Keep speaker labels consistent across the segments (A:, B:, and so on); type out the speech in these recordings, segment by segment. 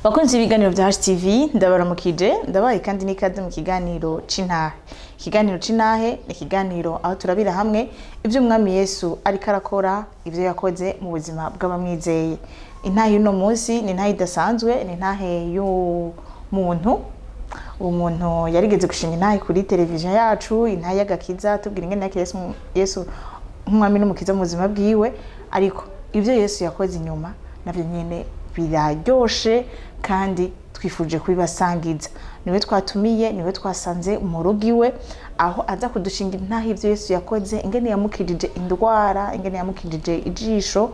A: Bakunzi ibiganiro bya HTV ndabaramukije ndabaye kandi n'ikaze mu kiganiro c'intahe. Ikiganiro c'intahe ni ikiganiro aho turabira hamwe ibyo umwami Yesu ariko arakora, ibyo yakoze mu buzima bw'abamwizeye. Intahe y'uno munsi ni intahe idasanzwe, ni intahe y'umuntu. Umuntu yarigeze gushinga intahe kuri televiziyo yacu, intahe y'agakiza tubwira ingene Yesu nk'umwami n'umukiza mu buzima bwiwe, ariko ibyo Yesu yakoze inyuma navyo nyene biraryoshe kandi twifuje kubibasangiza. Niwe twatumiye, niwe twasanze mu rugo iwe, aho aza kudushinga intahe ivyo Yesu yakoze, ingene yamukirije indwara, ingene yamukirije ijisho,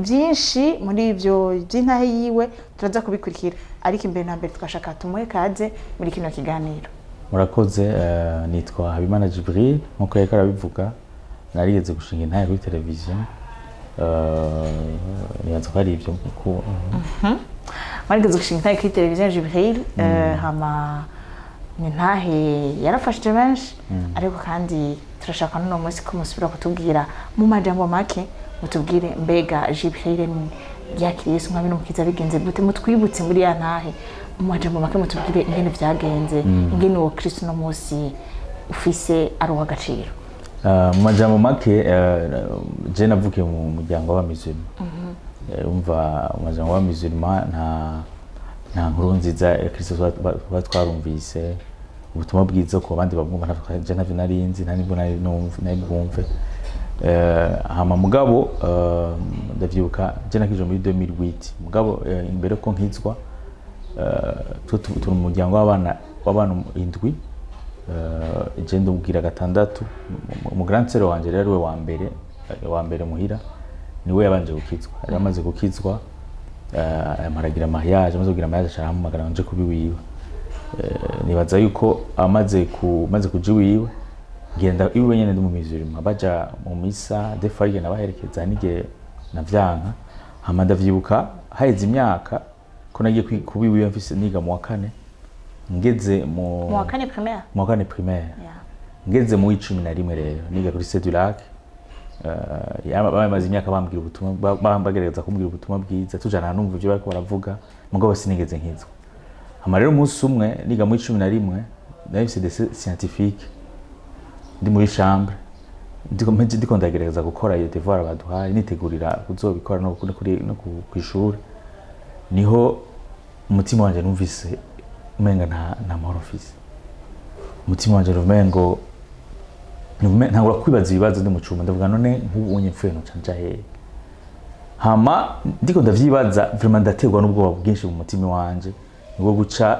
A: byinshi muri ivyo by'intahe yiwe turaza kubikurikira. Ariko imbere na mbere twashaka tumuhe kaze muri kino kiganiro.
B: Murakoze, nitwa Habimana Jibril, nkuko yariko arabivuga. Narigeze gushinga intahe kuri televiziyo. Nibaza ko ari ivyo kuko
A: warigeze gushinga intahe kuri televiziyo Jibril, hama intahe yarafashije benshi, ariko kandi turashaka n'uno munsi ko musubira kutubwira mu majambo make, mutubwire mbega Jibril yakiriye Yesu nk'umwami n'umukiza bigenze gute, mutwibutse muri ya ntahe mu majambo make, mutubwire ingene vyagenze, ingene uwo Kristo no munsi ufise ari uw'agaciro.
B: Mu majambo make, je navukiye mu muryango w'abamizirima. Umva mu majambo w'abamizirima nta nkuru nziza ya Kristo twarumvise, ubutumwa bwiza ku bandi babwumva je ntavyo narinzi, nta nibwo nari bwumve. Hama mugabo ndavyibuka je nakije muri 2008. Mugabo imbere ko nkizwa, turi mu muryango w'abana indwi. Je ndubwira gatandatu, mu grand sœur wanje rero we wa mbere muhira niwe yabanje gukizwa. Ari amaze gukizwa, amaragira mariage, amaze kugira mariage arahamagara nje kubiwiwe. Nibaza yuko amaze kuja iwiwe, ngenda iwe nyene ndi mu mizirima, baja mu misa defarige nabaherekeza nige navyanka. Hama ndavyibuka haheze imyaka ko nagiye kubiwiwe mfise niga mu wa kane, ngeze mu
A: wa kane primaire.
B: Mu wa kane primaire. Ngeze mu 11 rero niga kuri Lycée du Lac. Bamaze imyaka bambwira ubutumwa, bagerageza kumbwira ubutumwa bwiza, tujana numva ivyo bariko baravuga, mugabo sinigeze nkizwa. Hama rero umunsi umwe niga mu 11 nahise des scientifique ndi muri chambre, ndiko ndagerageza gukora iyo devoir baduhaye, nitegurira kuzobikora no kwishura. Niho umutima wanje numvise umenga nta mahoro mfise. Umutima wanje umengo ntangura kwibaza ibibazo ndi mu cuma, ndavuga none nk'ubunye mfuye no canja he. Hama ndiko ndavyibaza, vraiment ndategwa n'ubwoba bwinshi mu mutima wanje, nibwo guca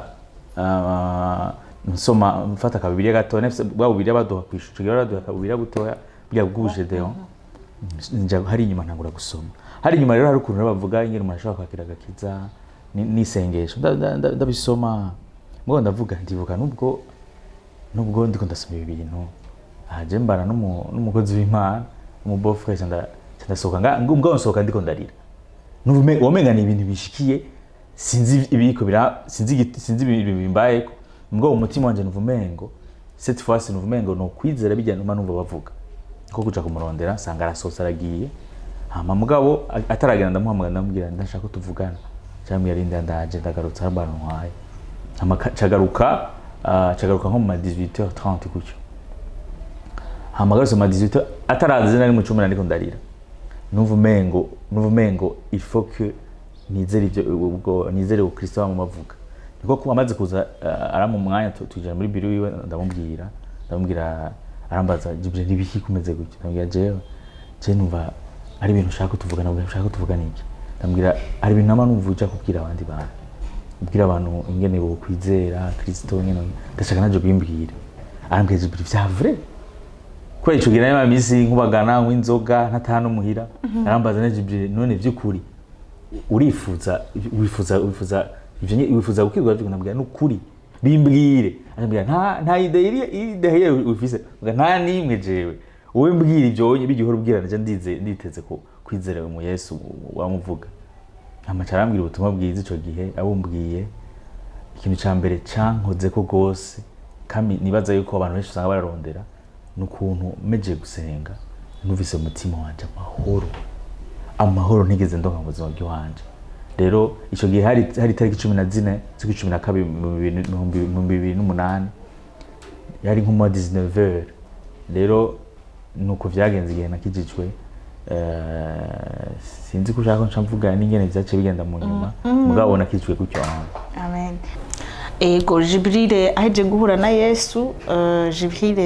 B: nsoma mfata ka Bibiliya gato, nefse bwa Bibiliya baduha kwishura, baduha ka Bibiliya gutoya bya bwuje Deon. Nja hari inyuma ntangura gusoma. Hari inyuma rero hari ukuntu bavuga ingene umuntu ashobora kwakira agakiza n'isengesho. Ndabisoma ngo ndavuga ndibuka nubwo ndiko ndasoma ibi bintu, aje mbana n'umukozi w'Imana, mu bofre ndasohoka ngo nsohoka ndiko ndarira. Womenga ni ibintu bishikiye, sinzi ibiko sinzi bimbaye, ngo umutima wanje nuvumengo cette fois nuvumengo no kwizera bijyana numva bavuga ko kuja kumurondera sanga arasosa aragiye. Hama mugabo ataragenda ndamuhamagara ndamubwira ndashaka ko tuvugana, cyangwa yarinda ndaje ndagarutse abantu ntwaye. Hama cagaruka nko mu 18h30 kucyo. Hama garutse mu 18h ataraze nari mu 10 ndiko ndarira. Nuvumengo il faut que nizere Kristo bamuvuga. Niko kuba amaze kuza aramu mwanya tujana muri biro wiwe, ndamubwira arambaza Jibril nibiki kumeze gutyo. Ndamubwira je numva ari ibintu ushaka kutuvugana, ushaka kutuvugana iki? Ndamubwira ari ibintu nama numva uja kubwira abandi bantu, ubwira abantu ingene bo kwizera Kristo nyene, ndashaka naje kubimbwira. Arambwira Jibril vya vrai ko ico gira y'ama misi nkubagana nk'inzoga ntatano muhira. Arambaza na Jibril none vy'ukuri wifuza gukirwa byo? Nabwira n'ukuri bimbwire. Arambwira nta ideye ufise, nta nimwe jewe wowe mbwira ibyo bigihora ubwira nje nditeze ko kwizera mu Yesu wamuvuga. Amacara arambwira ubutumwa bwiza ico gihe, abumbwiye ikintu ca mbere cankoze ko gose, kandi nibaza yuko abantu benshi usanga bararondera n'ukuntu meje gusenga, numvise umutima wanje amahoro ntigeze ndonka mu buzima bwanje. rero ico gihe hari tariki 14 z'ukwi 12 mu 2008 yari nko mu 19h rero nuko vyagenze igihe nakijijwe sinzi ko ushaka nca mvuga n'ingene vyace bigenda mu nyuma mugabo nakijijwe gutyo.
A: Amen. Ego Jibril aheje guhura na Yesu, Jibril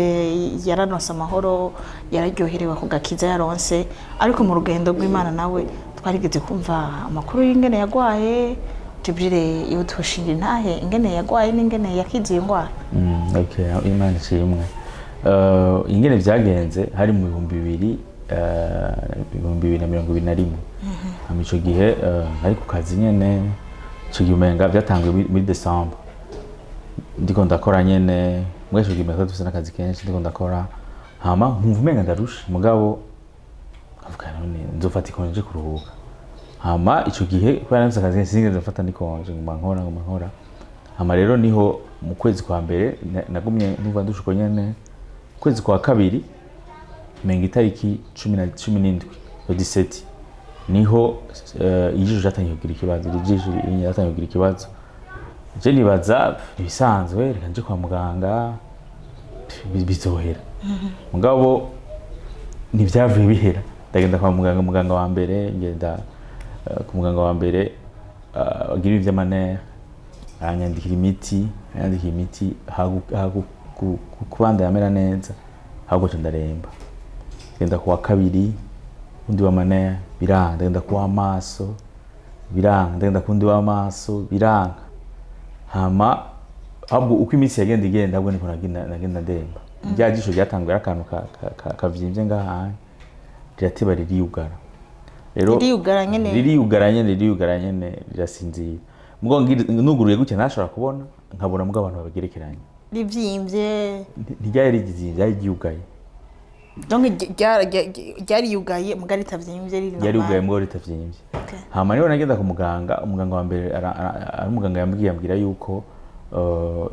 A: yaranose amahoro, yararyoherewe ku gakiza yaronse, ariko mu rugendo rw'Imana nawe twarigeze kumva amakuru y'ingene yagwaye. Jibril yotoshinga intahe ingene yagwaye n'ingene yakiziye ingwara.
B: Okay, Imana ishimwe. Ingene vyagenze hari mu 2021 amico gihe ari ku kazi nyene ico gihe umenga vyatanguye muri December ndiko ndakora nyene mwejo gihe dufise n'akazi kenshi ndiko ndakora hama nkumva umenga ndarusha mugabo avuga none nzofata ikonje kuruhuka hama ico gihe kubera nafise akazi kenshi sinigeze mfata nikonje nguma nkora hama rero niho mu kwezi kwa mbere nagumye ndumva ndushuko nyene kwezi kwa kabiri menga itariki 17 17 niho ijisho jatangiye kugira ikibazo je nibaza ibisanzwe reka nje kwa muganga bizohera mugabo ntivyavuye bihera ndagenda kwa muganga wa mbere ngenda ku muganga wa mbere agira ivy'amanere aranyandikira imiti kubanda yamera neza ahubwo ndaremba ngenda kuwa kabiri undi wa manere biranga ndagenda kuwa amaso biranga ndagenda kundi wa amaso biranga hama ahubwo uko iminsi igenda ahubwo niko nagenda ndemba rya jisho ryatanguye akantu kavyimbye ngaha rirateba ririyugara rero ririyugara nyene rirasinzira mugo nuguruye gutya ntashobora kubona nkabona mugo abantu bagerekeranye
A: rivyimbye
B: ntiryari ryari ryugaye
A: donc ryari yugaye muga ritavyimbye riri
B: ryari yugaye mugo ritavyimbye hama niho nagenda ku muganga wa mbere ari umuganga yambwira yuko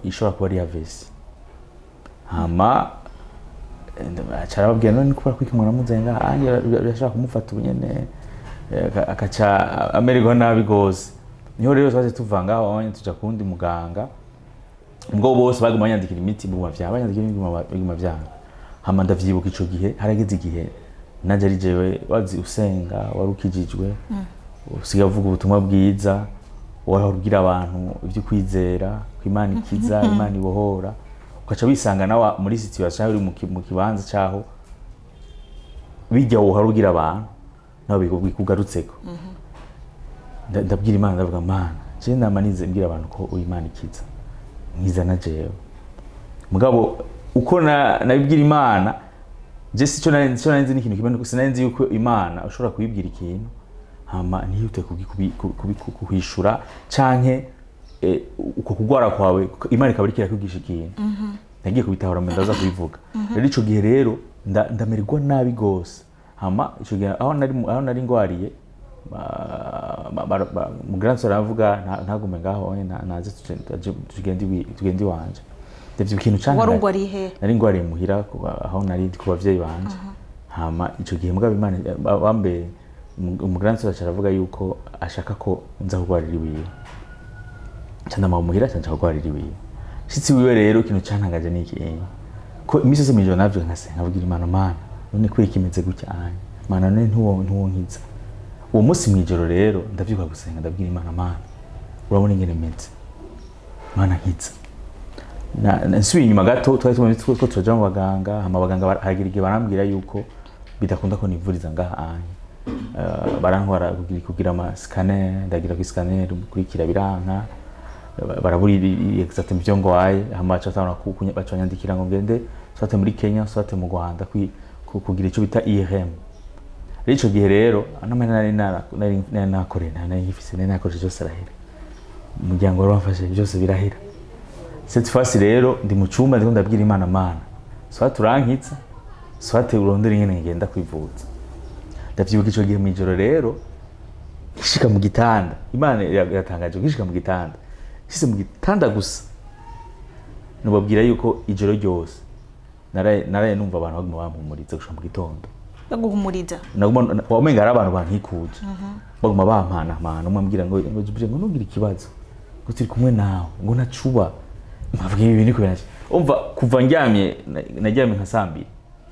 B: ishobora kuba ari avesi hama acarababwira none kuba kwikimwana muzenga anje birashaka kumufata ubunyene akaca amererwa nabi gose niho rero twaje tuvanga aho tuja kundi muganga ubwo bose baguma yandikira imiti mu biguma vyanga hama ndavyibuka ico gihe harageze igihe naje ari jewe wazi usenga warukijijwe usiga uvuga ubutumwa bwiza warabwira abantu ivyo kwizera kw'Imana ikiza Imana ibohora ukaca wisanga nawe muri situation uri mu kibanza caho bijya uharugira abantu nawe bikugarutseko ndabwira Imana ndavuga Mana je namanize mbwira abantu ko Imana ikiza nkiza na jewe mugabo uko nabibwira Imana je sico narenze n'ikintu kimwe sinenzi yuko Imana ushobora kuyibwira ikintu hama ntiyute kuhishura canke uko kugwara kwawe Imana ikabirikira kwigisha ikintu nagiye kubitahura mu ndaza kubivuga rero ico gihe rero ndamererwa nabi gose hama ico gihe aho nari ngwariye mu grand sœur avuga ntagume ngaho naze tugendi wanje ndavyo ikintu cyane
A: warungwari he
B: nari ngwariye muhira aho nari ku bavyeyi banje hama ico gihe mugabo Imana bambe mu grand sœur aravuga yuko ashaka ko nza kugwarira iwiwe cyane mu muhira cyane kugwarira iwiwe shitsi wiwe rero ikintu cyantangaje niki ko imisi yose mwijoro navyo nkabwira Imana Mana none kuri kimeze gutya anye Mana none ntuwonkiza uwo munsi mwijoro rero ndavyuka gusenga ndabwira Imana Mana urabona ingene meze Mana nkiza nsubiye inyuma gato twari tumwe ko turaja mu baganga hama baganga hagira igihe barambwira yuko bidakunda ko nivuriza ngaha anye barantwara kugira ama scanner ndagira ku scanner kurikira biranka baraburi exactement byo ngwaye hama cyatana bacanyandikira ngo ngende swate muri Kenya swate mu Rwanda kugira ico bita IRM rico gihe rero anamena nari nakorena nari ifise nari nakoresha cyose arahera umuryango wari wamfashe byose birahera cette fois rero ndi mu cyumba ndiko ndabwira Imana Mana swate urankitsa swate urondera ingene ngenda kwivuza ndavyibuka ico gihe mwijoro rero ishika mu gitanda Imana yatangaje kishika mu gitanda shise mu gitanda gusa nubabwira yuko ijoro ryose naraye numva abantu baguma bampumuriza gushika mu gitondo
A: baguhumuriza
B: naguma wamenga ari abantu bankikuje baguma bampana umwe ambwira ngo jibije ngo nugira ikibazo ngo turi kumwe nawe ngo nacuba mpavuga ibi bintu kubera umva kuva naryamye nka sambi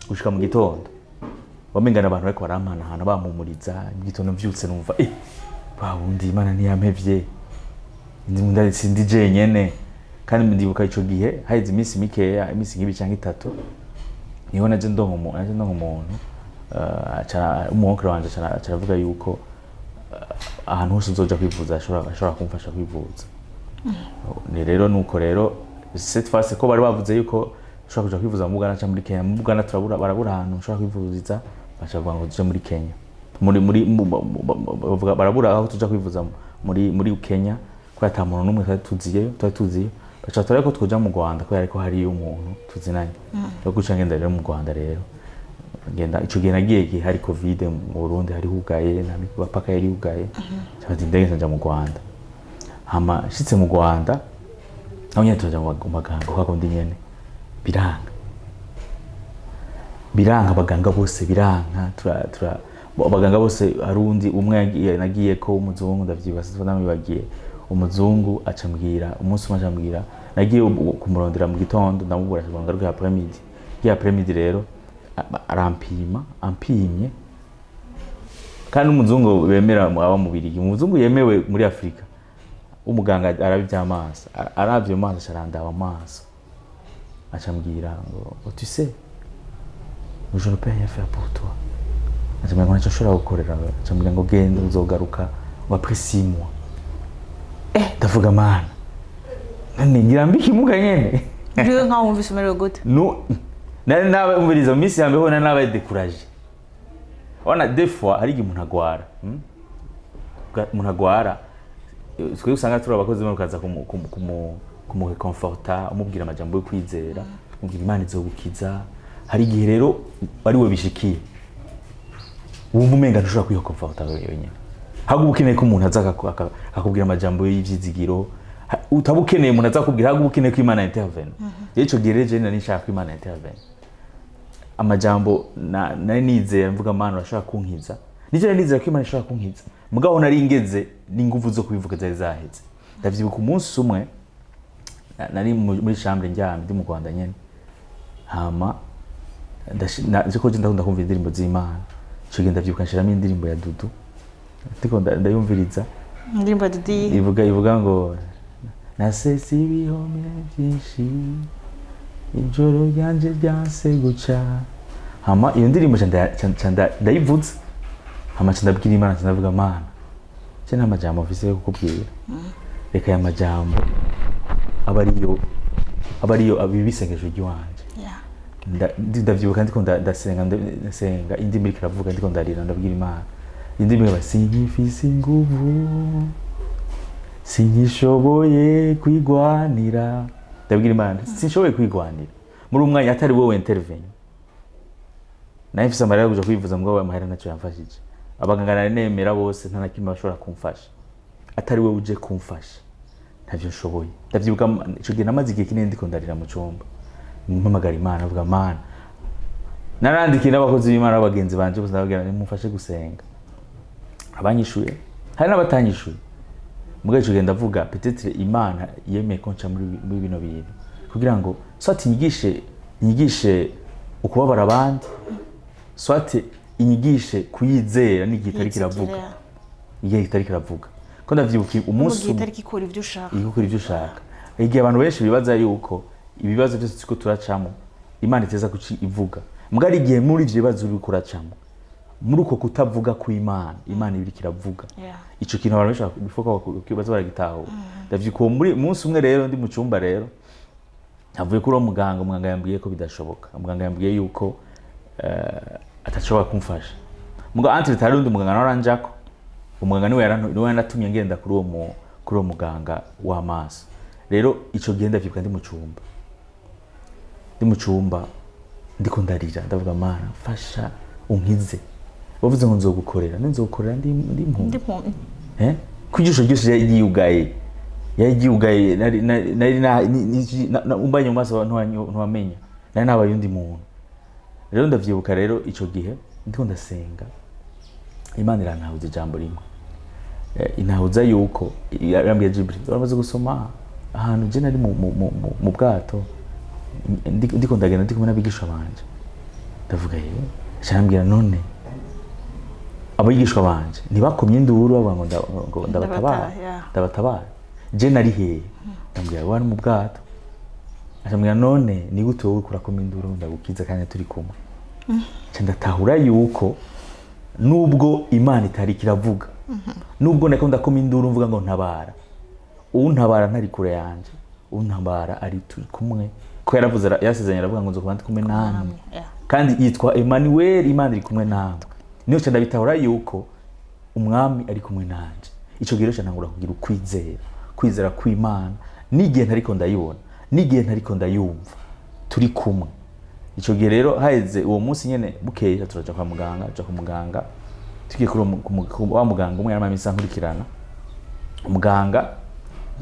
B: gushika mu gitondo wamenga n'abantu bariko barampana bampumuriza igitondo mvyutse numva bawundi Imana ntiyampevye sindi jenyene kandi ndibuka ico gihe haize iminsi mikeya iminsi nk'ibi canke 3 niho naje ndonka umuntu umuhonkere wanje aravuga yuko ahantu hose uzoja kwivuza ashobora kumfasha kwivuza ni rero nuko rero cette fois ko bari bavuze yuko ushobora kuja kwivuza mu Buganda cyangwa muri Kenya mu Buganda barabura ahantu ushobora kwivuriza bacavuga ngo tuje muri Kenya barabura aho tuja kwivuza muri Kenya ko ata muntu numwe tuziye baca tore ko twoja mu Rwanda ko yariko hari umuntu tuzinanye yo guca ngenda rero mu Rwanda rero ngenda ico gihe nagiye hari covid mu Burundi hari hugaye na bapaka yari hugaye cyangwa ndege nja mu Rwanda hama shitse mu Rwanda aho nyine tuja mu maganga kwa ndi nyene biranga abaganga bose biranga abaganga bose arundi umwe nagiye ko umuzungu ndavyibasa namibagiye umuzungu acambwira umunsi umwe acambwira nagiye kumurondera mu gitondo ndamubura ngaruka ya premidi rero ampimye kandi umuzungu bemera aba mubirigi umuzungu yemewe muri Afrika umuganga arabivya amaso aravyo amaso arandaba amaso acambwira ngo tu sais je ne peux rien faire pour toi acambwira ngo nshobora gukorera acambwira ngo genda uzogaruka ngo après 6 mois ndavuga mana none ngira mbikimuka nyene
A: rero nka wumvise umerewe gute
B: no nari umviriza misi yambe ho nari découragé ona des fois hari umuntu agwara twe usanga turi abakozi bamukaza kumureconforta umubwira amajambo yo kwizera umubwira Imana izogukiza hari igihe rero ari we bishikiye wumva umenga ntushobora kwireconforta wenyine hagu ukeneye ko umuntu aza akakubwira amajambo y'ivyizigiro utabukeneye umuntu aza kubwira hagu ukeneye ko Imana intervene ico gihe nari nshaka ko Imana intervene amajambo nari nizeye mvuga Mana urashaka kunkiza nije nari nizeye ko Imana ishaka kunkiza mugabo nari ngeze n'ingufu zo kubivuga zari zaheze ndavyibuka umunsi umwe nari muri chambre njyamye ndi mu Rwanda nyene hama ndashiko ndakunda kumva indirimbo z'Imana cyo genda ndavyibuka nshiramo indirimbo ya Dudu ndiko ndayumviriza
A: indirimbo Dudu
B: ivuga ngo nasese ibihome byinshi ijoro ryanje ryanse guca hama iyo ndirimbo ndayivuze hama ndabwira Imana ndavuga Mana cyo nta majambo mfise yo kukubwira reka ya majambo abariyo abibisengeje ryanje ndavyibuka ndiko ndasenga indimi iravuga ndiko ndarira ndabwira Imana indimi basingifise inguvu sinyishoboye kwigwanira ndabwira Imana sinshoboye kwigwanira muri umwanya atari wowe intervene naye mfise amarira kuja kwivuza mugabo amahera naco yamfashije abaganga nari nemera bose nta nakimwe bashobora kumfasha atari wowe uje kumfasha ntavyo nshoboye ndavyibuka ico gihe namaze igihe kinini ndiko ndarira mu cumba mpamagara Imana avuga Mana narandikiye n'abakozi b'Imana abagenzi banje bose ndababwira nimufashe gusenga abanyishuye hari n'abatanyishuye mugabo ico gihe ndavuga peut-être Imana yemeye ko nca muri bino bintu kugira ngo soit inyigishe ukubabara abandi soit inyigishe kuyizera n'igitari kiravuga igihe gitari kiravuga ko ndavyibuka umunsi
A: igitari kikora ivyo ushaka
B: igihe abantu benshi bibaza yuko ibibazo byose tuko turacamo Imana iteza kuci ivuga mugabo ari igihe muri ivyo bibazo uri kuracamo muri uko kutavuga ku Imana ibiri kiravuga ico kintu abantu benshi bifoka baza baragitaho ndavyuka muri umunsi umwe rero ndi mu cyumba rero havuye kuri umuganga yambwiye ko bidashoboka umuganga yambwiye yuko atashobora kumfasha mugabo entre tari undi muganga naranjako umuganga niwe yanatumye ngenda kuri uwo muganga w'amaso rero ico gihe ndavyibuka ndi mu cyumba ndiko ndarira ndavuga Mana fasha unkize bavuze ngo nzogukorera ndi impunzi kujisho ryose yagiyugaye nari umbanye mu maso ntiwamenya nari nabaye undi muntu rero ndavyibuka rero ico gihe ndiko ndasenga Imana irantahuza ijambo rimwe intahuza yuko yarambwiye Jibril uramaze gusoma ahantu je nari mu bwato ndiko ndagenda ndi kumwe n'abigisha banje ndavuga cyambwira none abigishwa banje ntibakomye induru bavuga ngo ndabatabara je nari hehe ndambwira wari mu bwato ashambwira none ni gute wowe kurakoma induru ndagukiza kandi turi kumwe ndatahura yuko nubwo Imana itari kiravuga nubwo nako ndakoma induru mvuga ngo ntabara untabara ntari kure yanje untabara ari turi kumwe ko yaravuze yasezeranye aravuga ngo nzokuba ndi kumwe namwe kandi yitwa Emmanuel Imana iri kumwe namwe niyo cyane ndabitahura yuko umwami ari kumwe nanje ico gihe cyantangura kugira kwizera kw'Imana n'igihe ntariko ndayibona n'igihe ntariko ndayumva turi kumwe ico gihe rero haheze uwo munsi nyene bukeye turaja kwa muganga tugiye kuri wa muganga umwe yaramamisa nkurikirana umuganga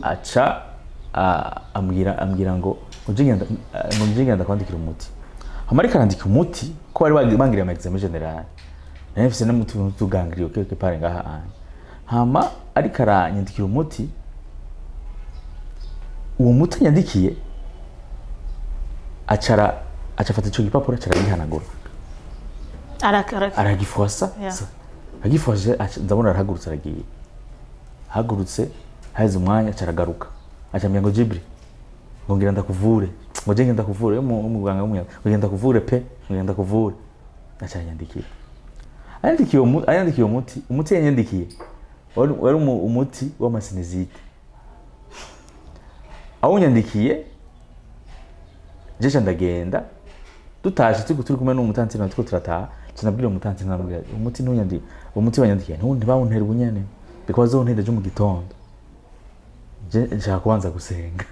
B: aca ambwira ngo ngenda kwandikira umuti amarika arandika umuti ko bari bangiriye ama examen general nafise n'umuti tugangiriye quelque part ngaha anye hama ariko aranyandikira umuti uwo muti yandikiye acafata ico gipapuro acaragihanagura aragifosa agifoshe ndabona arahagurutse aragiye hagurutse haize umwanya acaragaruka acambye ngo Jibril ngo ngira ndakuvure ngo je ngenda kuvure umuganga umwe ngo ngenda kuvure pe ngenda kuvure acanyandikira ayandikiye umuti yanyandikiye wari umuti w'amasinezite awunyandikiye je ndagenda dutashe turi kumwe n'umutantine natwo turataha tunabwira umutantine nambwira umuti wanyandikiye ntibawuntera ubunyene because wontereje mu gitondo je nshaka kubanza gusenga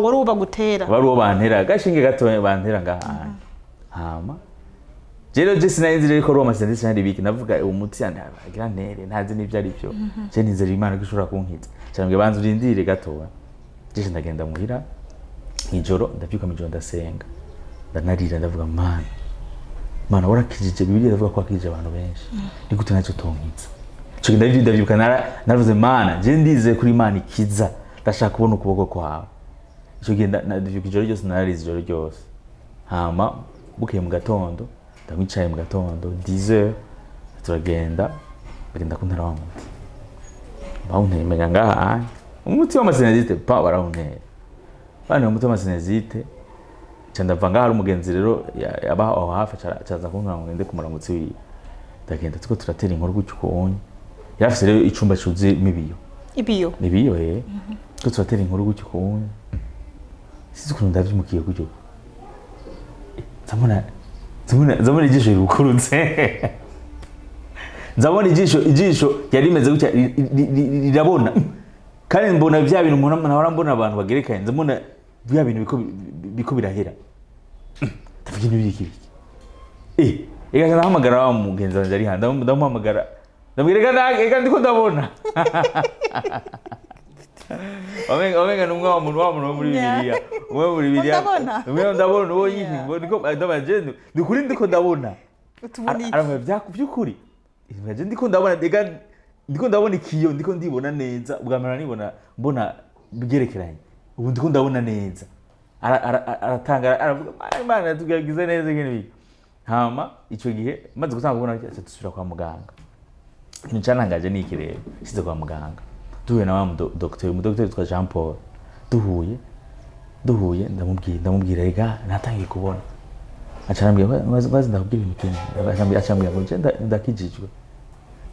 A: wari uba gutera
B: wari uwo bantera gashinge gato bantera ngaha hama jero je sinayinzire ko Roma sendisi hari biki navuga umuti agira ntere ntazi n'ibyo ari byo je nizera Imana ko ishobora kunkiza cyangwa banza urindire gato je ndagenda muhira ijoro ndavyuka mu ijoro ndasenga ndanarira ndavuga Mana warakijije Bibiliya ndavuga ko akije abantu benshi ni gute nacyo tonkiza cyo ndavyuka naravuze Mana je ndize kuri Imana ikiza ndashaka kubona ukuboko kwawe cyo genda ndavyuka ijoro ryose nararize ijoro ryose hama bukeye mu gatondo ndamwicaye mu gatondo 10h turagenda kuntera wa muti bawuntera ngaha umuti w'amasinezite barawuntera bane umuti w'amasinezite cyandava ngaha ari umugenzi rero yaba aho hafi acaza kuntera ngo ngende kumurangutsi wiwe ndagenda tuko turatera inkuru gucyo konye yafise rero icumba cuze ibiyo ko turatera inkuru gucyo konye sizi kuntu ndavyumukiye gucyo Zamona ijisho rikurutse nzabona ijisho yari imeze gutya rirabona kandi mbona bya bintu umuntu nahora mbona abantu bagerekanye nzabona bya bintu biko birahera ndavuga ibiki ega ndahamagara wa mugenzi wanje ari handa ndamuhamagara ndabwira ndiko ndabona Omenga numwe wa muntu muri Bibiliya muri Bibiliya umwe ndabona uwo yiki ndiko ndabajende ndikuri ndiko ndabona aramwe byakuri imagine ndiko ndabona ndiko ndabona ikiyo ndiko ndibona neza ubwamara nibona mbona bigerekeranye ubu ndiko ndabona neza aratanga aravuga Imana tugagize neza ngene hama ico gihe maze gutanga kubona dusubira kwa muganga ikintu cyanangaje ni ikirere size kwa muganga duhuye na wa umudokiteri twa Jean Paul duhuye ndamubwira ega natangiye kubona acarambye bazi ndakubwira ikintu acambye ngo ndakijijwe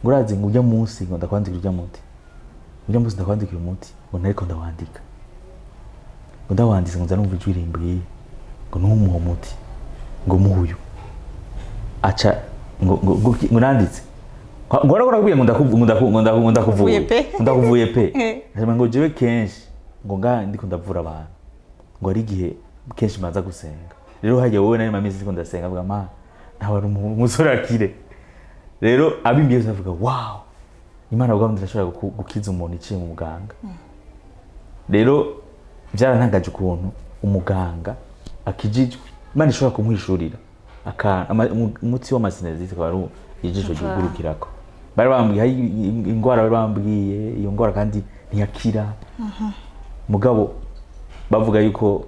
B: ngurazi ngo ujya munsi ngo ndakwandikira ujya ndakwandikira umuti ngo nariko ndawandika ngo ndawanditse ngo nzanumva ijwi rimbwiye ngo numuho muti ngo muhuyu aca ngo nanditse ngo nakubwiye ngo ndakuvuye pe ngo jewe kenshi ngo ndiko ndavura abantu ngo ari gihe kenshi maza gusenga rero haje wowe nari mamisi ndiko ndasenga avuga ntawe ari umusore akire rero abimbiye bavuga wow Imana ubwo ndashobora gukiza umuntu iciye mu muganga rero byarantangaje ukuntu umuganga akijijwe Imana ishobora kumwishurira umutsi w'amasinezite akaba ari ijisho ryugurukirako bari bambwiye hari ingwara bari bambwiye iyo ngwara kandi ntiyakira mugabo bavuga yuko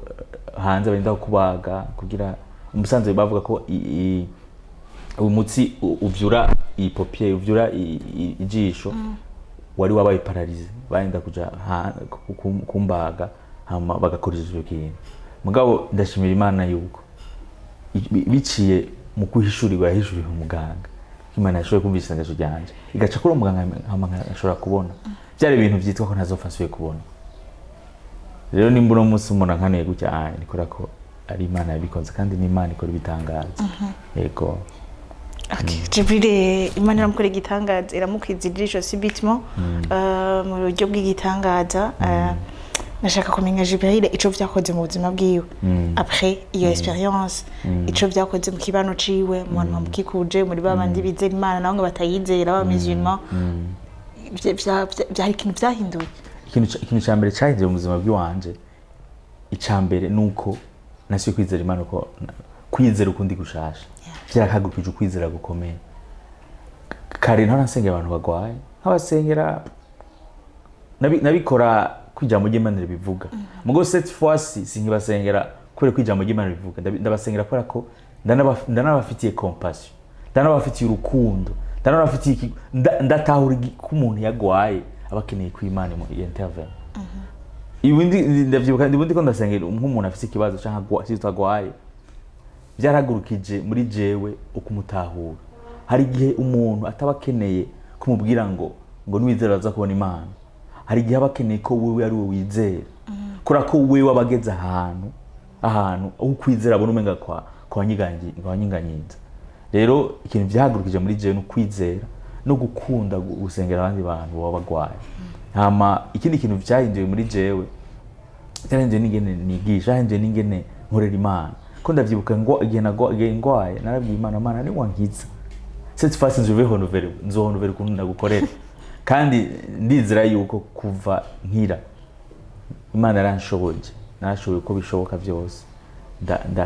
B: hanze barinda kubaga kugira umusanze bavuga ko umutsi uvyura ipopier uvyura ijisho wari wabaye paralize barinda kuja kumbaga hama bagakoresha ivyo kintu mugabo ndashimira Imana yuko biciye mu kwihishurirwa yahishuriwe umuganga Imana yashoboye kumvisa isengesho ryanje igaca kuri umuganga hama ashobora kubona byari ibintu vyitwa ko ntazofasuye kubona rero nimba uno munsi umuntu nkaneye gutya nikora ko ari Imana yabikonze kandi ni Imana ikora ibitangaza yego
A: Jibril Imana iramukora igitangaza iramukwiza ijisho sibitement mu buryo bw'igitangaza nashaka kumenya Jibril ico vyakoze mu buzima bwiwe après iyo experience ico vyakoze mu kibano ciwe mu bantu bamukikuje muri babandi bizera Imana naho ngo batayizera ba musulman byari ikintu vyahinduye
B: ikintu cyambere cyahinduye mu buzima bw'iwanje icambere nuko nasiye kwizera Imana ko kwizera ukundi gushasha byarakagukije ukwizera gukomeye kare nta nasengera abantu bagwaye nk'abasengera nabikora kwijambo ry'Imana bivuga mugo cette fois sinkibasengera kure kwijambo ry'Imana bivuga ndabasengera kubera ko ndanabafitiye compassion ndanabafitiye urukundo ndanabafitiye ndatahura ko umuntu yagwaye abakeneye ku Imana mu intervene ibindi ndavyibuka ndibundi ko ndasengera nk'umuntu afite ikibazo cyangwa cyitagwaye byaragurukije muri jewe ukumutahura hari gihe umuntu atabakeneye kumubwira ngo niwizera aza kubona Imana hari gihe abakeneye ko wewe ari we wizera kora ko wewe abageze ahantu aho kwizera abona umenga kwa nyinganyinza rero ikintu byahagurukije muri jewe no kwizera no gukunda gusengera abandi bantu baba bagwaye hama ikindi kintu byahinduye muri jewe cyahinduye n'ingene nigisha cyahinduye n'ingene nkorera Imana ko ndavyibuka ngo igihe ngwaye narabwiye Imana ni wankiza cette fois nzohonovera ukuntu ndagukorera kandi ndizera yuko kuva nkira Imana yaranshoboje narashoboye uko bishoboka byose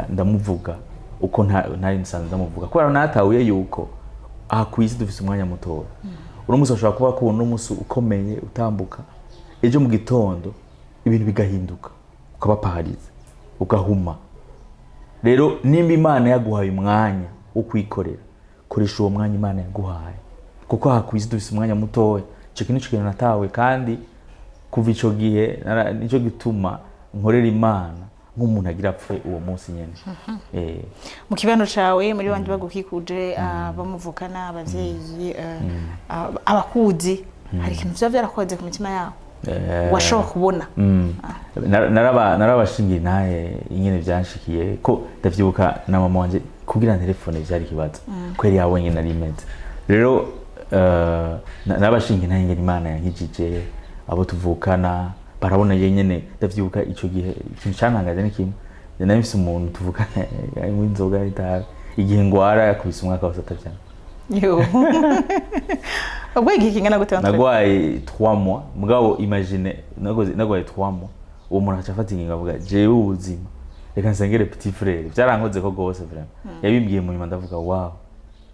B: ndamuvuga uko ntari nsanzwe ndamuvuga kubera natahuye yuko aha kwisi dufise umwanya muto uno musi ashobora kuba kubona umunsi ukomeye utambuka ejo mu gitondo ibintu bigahinduka ukabapahariza ugahuma rero nimba Imana yaguhaye umwanya wo kwikorera koresha uwo mwanya Imana yaguhaye kuko aha kwisi dufise umwanya muto ico kintu natawe kandi kuva ico gihe nico gituma nkorera Imana nk'umuntu agira apfe uwo munsi nyene
A: mu kibano cawe muri bandi bagukikuje bamuvukana abavyeyi abakuzi hari ikintu vyarakoze ku mitima yabo washobora kubona
B: narabashingiye naye ingene byanshikiye ko ndavyibuka na mama wanje kugira telefone byari kibazo kweri yabonye nari meze rero narabashingiye naye ingene Imana yankijije abo tuvukana barabona yenyene ndavyibuka ico gihe ikintu cyantangaje n'ikimwe nabifise umuntu tuvukana mu inzoga itabi igihe ngwara yakubise umwaka wa satatu
A: yo ubwo igihe kingana gute
B: nagwaye 3 mois mugabo imagine nagwaye 3 mois uwo muntu acafata ingingo avuga jewe ubuzima reka nsengere petit frère byarankoze ko gose vraiment yabimbwiye mu nyuma ndavuga wow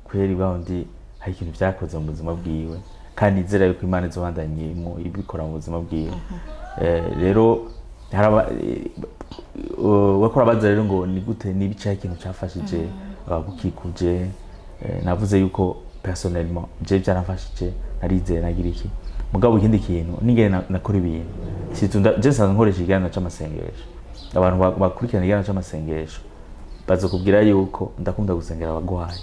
B: kweri bawundi hari ikintu byakoze mu buzima bwiwe kandi izera yuko Imana izobandanye mu ibikora mu buzima bwiwe rero haraba wakora baza rero ngo ni gute nibicaye ikintu cyafashije abagukikuje navuze yuko personnellement je byaramfashije narizeye nagira iki mugabo ikindi kintu ningene nakora ibintu situnda je sanzwe nkoresha igana cy'amasengesho abantu bakurikirana igana cy'amasengesho bazokubwira yuko ndakunda gusengera abagwayi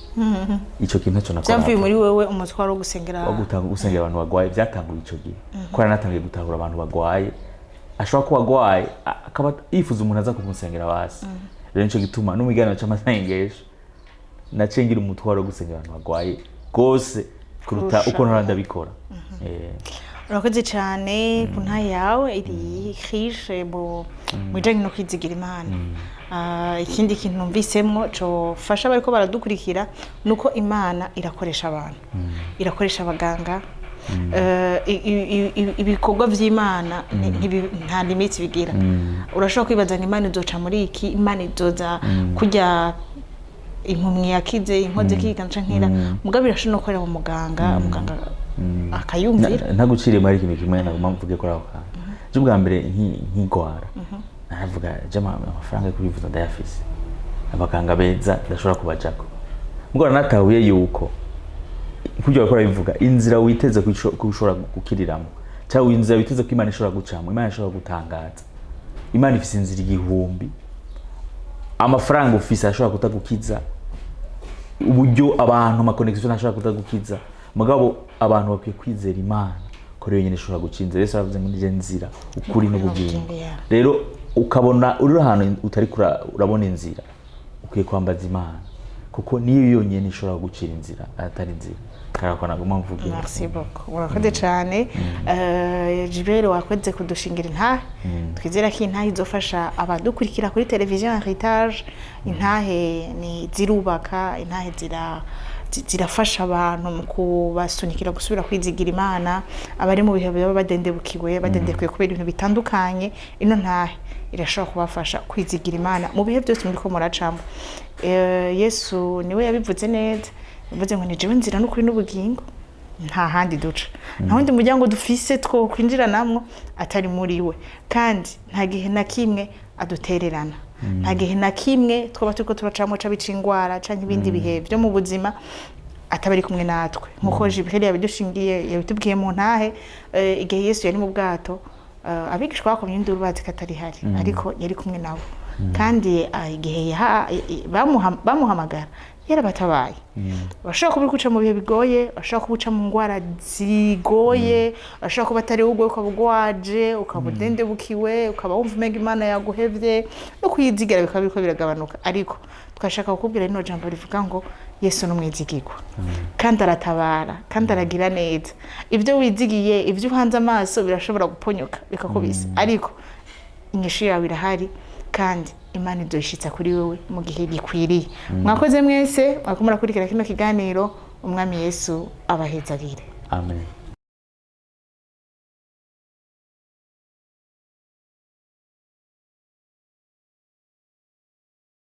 B: ico kintu cyo nakora
A: cyamvuye muri wewe umutwaro wo gusengera
B: abantu bagwaye byatanguye ico gihe ko natangiye gutahura abantu bagwaye ashobora kuba agwaye akaba yifuza umuntu aza kumusengera basi rero nico gituma no migana cy'amasengesho nacengira umutwaro wo gusengera abantu bagwaye gose kuruta uko ndabikora
A: urakoze cyane ku nta yawe iri riche mu bijanye no kwizigira Imana ikindi kintu numvisemwo cyo fasha bariko baradukurikira nuko Imana irakoresha abantu irakoresha abaganga ibikorwa vy'Imana nta limit bigira urashobora kwibaza ngo Imana izoca muri iki Imana izoza kujya impumyi yakize inkoze kiganje nkira mugabo birashobora no gukorera mu muganga akayumvira
B: ntaguciriye muri ikintu kimwe naguma mvuge ko aho kandi cyo bwa mbere nk'ingwara navuga jama amafaranga yo kubivuza ndayafise abaganga beza ndashobora kubajako mugora natahuye yuko kujya gukora bivuga inzira witeze kushobora gukiriramo cyangwa inzira witeze ko Imana ishobora gucamo Imana ishobora gutangaza Imana ifise inzira igihumbi amafaranga ufise ashobora kutagukiza uburyo abantu ma connection ashobora kutagukiza mugabo abantu bakwiye kwizera Imana ko rero nyine ishobora gucinza Yesu aravuze ngo nije nzira ukuri n'ubugingo rero ukabona uri ahantu utari urabona inzira ukwiye kwambaza Imana kuko niyo yonyene ishobora gucira inzira atari inzira karakona guma mvuge
A: merci beaucoup urakoze cyane Jibere wakweze kudushingira intahe twizera ko intahe izofasha abadukurikira kuri televiziyo Heritage intahe ni zirubaka intahe zirafasha abantu mu kubasunikira gusubira kwizigira Imana abari mu bihe baba badendebukiwe kubera ibintu bitandukanye ino ntahe irashobora kubafasha kwizigira Imana mu bihe byose muri ko muracamo Yesu niwe yabivuze neza yavuze ngo nijewe nzira n'ukuri n'ubugingo nta handi duca nta wundi muryango dufise two kwinjira namwo atari muri we kandi nta gihe na kimwe adutererana nta gihe na kimwe twaba turiko turacamo cabica ingwara canke ibindi bihe byo mu buzima atabari kumwe natwe nkuko Jibril yabidushingiye yabitubwiye mu ntahe igihe Yesu yari mu bwato abigishwa bakomye induru bazi katari hari ariko yari kumwe nabo kandi igihe bamuhamagara yarabatabaye bashaka kuba kuca mu bihe bigoye bashaka kubuca mu ngwara zigoye bashaka kuba atari ugwe ukabugwaje ukabudende bukiwe ukaba wumva mega Imana yaguhevye no kuyizigira bikaba biriko biragabanuka ariko twashaka kukubwira ino jambo rivuga ngo Yesu n'umwizigirwa kandi aratabara kandi aragira neza ivyo wizigiye ivyo uhanze amaso birashobora guponyoka bikakubisa ariko inyishu yawe irahari kandi Imana izoshitsa kuri wewe mu gihe gikwiriye mwakoze mwese mwakomora kurikira kino kiganiro umwami Yesu abahezagire
B: amen.